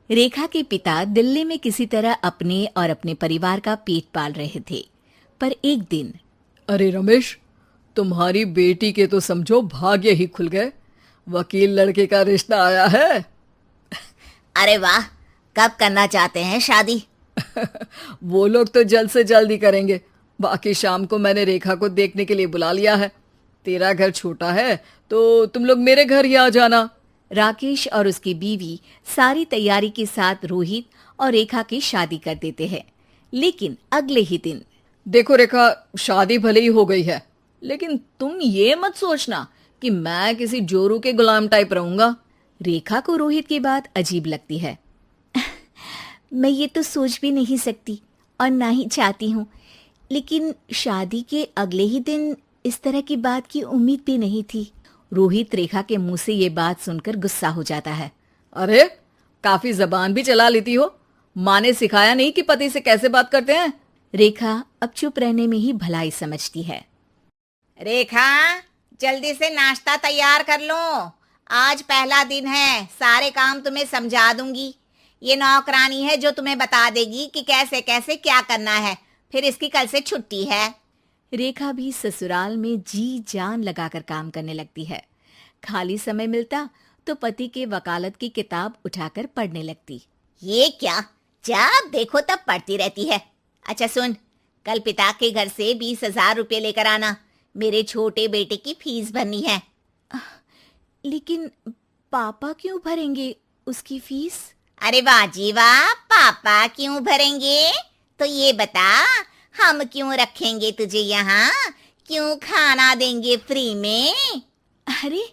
रेखा के पिता दिल्ली में किसी तरह अपने और अपने परिवार का पेट पाल रहे थे, पर एक दिन अरे रमेश, तुम्हारी बेटी के तो समझो भाग्य ही खुल गए। वकील लड़के का रिश्ता आया है। अरे वाह, कब करना चाहते हैं शादी? वो लोग तो जल्द से जल्द ही करेंगे। बाकी शाम को मैंने रेखा को देखने के लिए बुला लिया है। तेरा घर छोटा है तो तुम लोग मेरे घर ही आ जाना। राकेश और उसकी बीवी सारी तैयारी के साथ रोहित और रेखा की शादी कर देते हैं। लेकिन अगले ही दिन देखो रेखा, शादी भले ही हो गई है, लेकिन तुम ये मत सोचना कि मैं किसी जोरू के गुलाम टाइप रहूंगा। रेखा को रोहित की बात अजीब लगती है। मैं ये तो सोच भी नहीं सकती और ना ही चाहती हूँ, लेकिन शादी के अगले ही दिन इस तरह की बात की उम्मीद भी नहीं थी। रोहित रेखा के मुंह से ये बात सुनकर गुस्सा हो जाता है। अरे, काफी जबान भी चला लेती हो। माँ ने सिखाया नहीं कि पति से कैसे बात करते हैं? रेखा अब चुप रहने में ही भलाई समझती है। रेखा, जल्दी से नाश्ता तैयार कर लो। आज पहला दिन है, सारे काम तुम्हें समझा दूंगी। ये नौकरानी है जो तुम्हें बता देगी कि कैसे कैसे क्या करना है। फिर इसकी कल से छुट्टी है। रेखा भी ससुराल में जी जान लगाकर काम करने लगती है। खाली समय मिलता तो पति के वकालत की किताब उठाकर पढ़ने लगती। ये क्या, जब देखो तब पढ़ती रहती है। अच्छा सुन, कल पिता के घर से 20,000 रुपये लेकर आना। मेरे छोटे बेटे की फीस भरनी है। लेकिन पापा क्यों भरेंगे उसकी फीस? अरे वाह जी वाह, पापा क्यों भरेंगे? तो ये बता, हम क्यों रखेंगे तुझे यहाँ? क्यों खाना देंगे फ्री में? अरे,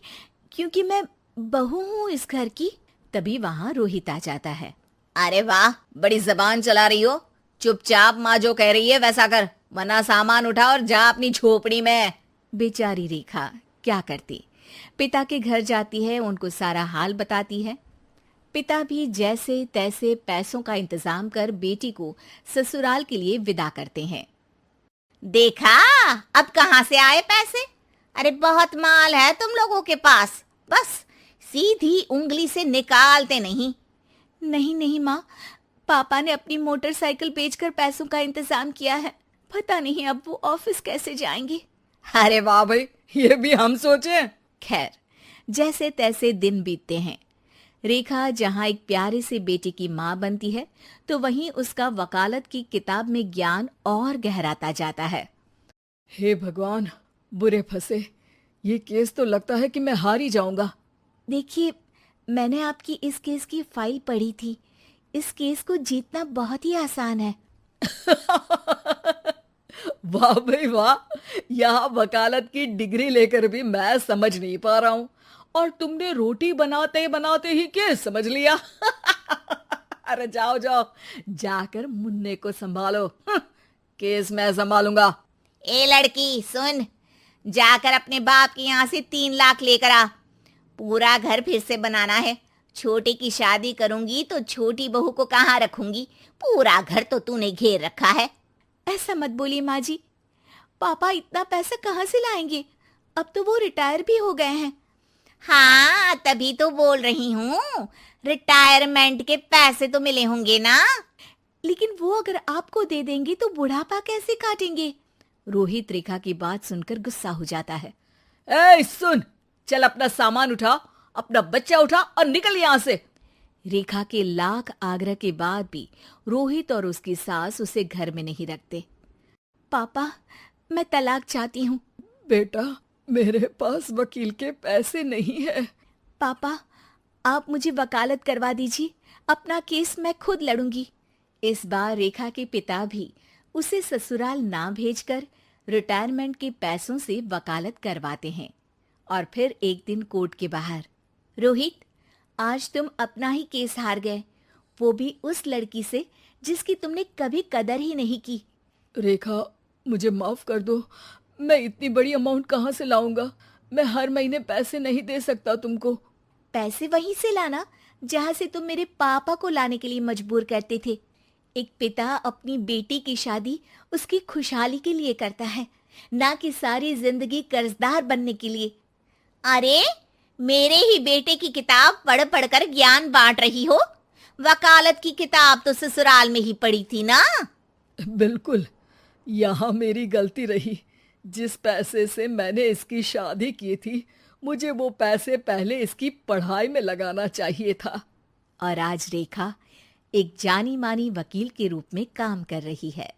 क्योंकि मैं बहू हूँ इस घर की। तभी वहाँ रोहित आ जाता है। अरे वाह, बड़ी जबान चला रही हो। चुपचाप माँ जो कह रही है वैसा कर, वरना सामान उठा और जा अपनी झोपड़ी में। बेचारी रेखा क्या करती, पिता के घर जाती है, उनको सारा हाल बताती है। पिता भी जैसे तैसे पैसों का इंतजाम कर बेटी को ससुराल के लिए विदा करते हैं। देखा, अब कहाँ से आए पैसे? अरे बहुत माल है तुम लोगों के पास, बस सीधी उंगली से निकालते नहीं। नहीं नहीं माँ, पापा ने अपनी मोटरसाइकिल बेचकर पैसों का इंतजाम किया है। पता नहीं अब वो ऑफिस कैसे जाएंगे। अरे वाह भाई, ये भी हम सोचे। खैर, जैसे तैसे दिन बीतते हैं। रेखा जहाँ एक प्यारे से बेटे की माँ बनती है, तो वहीं उसका वकालत की किताब में ज्ञान और गहराता जाता है। हे भगवान, बुरे फंसे। ये केस तो लगता है कि मैं हार ही जाऊंगा। देखिए, मैंने आपकी इस केस की फाइल पढ़ी थी। इस केस को जीतना बहुत ही आसान है। वाह भाई वाह, यहाँ वकालत की डिग्री लेकर भी मैं समझ नहीं पा रहा हूँ, और तुमने रोटी बनाते बनाते ही केस समझ लिया। अरे जाओ जाओ, जाकर मुन्ने को संभालो। केस मैं संभालूंगा। ए लड़की सुन, जाकर अपने बाप के यहाँ से 3 लाख लेकर आ। पूरा घर फिर से बनाना है। छोटे की शादी करूंगी तो छोटी बहू को कहाँ रखूंगी? पूरा घर तो तूने घेर रखा है। ऐसा मत बोलिए माँ जी, पापा इतना पैसा कहाँ से लाएंगे? अब तो वो रिटायर भी हो गए हैं। हाँ, तभी तो बोल रही हूँ, रिटायरमेंट के पैसे तो मिले होंगे ना। लेकिन वो अगर आपको दे देंगे तो बुढ़ापा कैसे काटेंगे? रोहित रेखा की बात सुनकर गुस्सा हो जाता है। ए सुन, चल अपना सामान उठा, अपना बच्चा उठा और निकल यहाँ से। रेखा के लाख आग्रह के बाद भी रोहित और उसकी सास उसे घर में नहीं रखते। पापा, मैं तलाक चाहती हूँ। बेटा, मेरे पास वकील के पैसे नहीं है। पापा, आप मुझे वकालत करवा दीजिए, अपना केस मैं खुद लड़ूंगी। इस बार रेखा के पिता भी उसे ससुराल ना भेजकर रिटायरमेंट के पैसों से वकालत करवाते हैं। और फिर एक दिन कोर्ट के बाहर, रोहित, आज तुम अपना ही केस हार गए, वो भी उस लड़की से जिसकी तुमने कभी कदर ही नहीं की। रेखा, मुझे माफ कर दो। मैं इतनी बड़ी अमाउंट कहाँ से लाऊंगा? मैं हर महीने पैसे नहीं दे सकता तुमको। पैसे वहीं से लाना जहाँ से तुम मेरे पापा को लाने के लिए मजबूर करते थे। एक पिता अपनी बेटी की शादी उसकी खुशहाली के लिए करता है, ना कि सारी जिंदगी कर्जदार बनने के लिए। अरे, मेरे ही बेटे की किताब पढ़ पढ़ कर ज्ञान बांट रही हो। वकालत की किताब तो ससुराल में ही पड़ी थी ना। बिल्कुल, यहाँ मेरी गलती रही। जिस पैसे से मैंने इसकी शादी की थी, मुझे वो पैसे पहले इसकी पढ़ाई में लगाना चाहिए था। और आज रेखा एक जानी मानी वकील के रूप में काम कर रही है।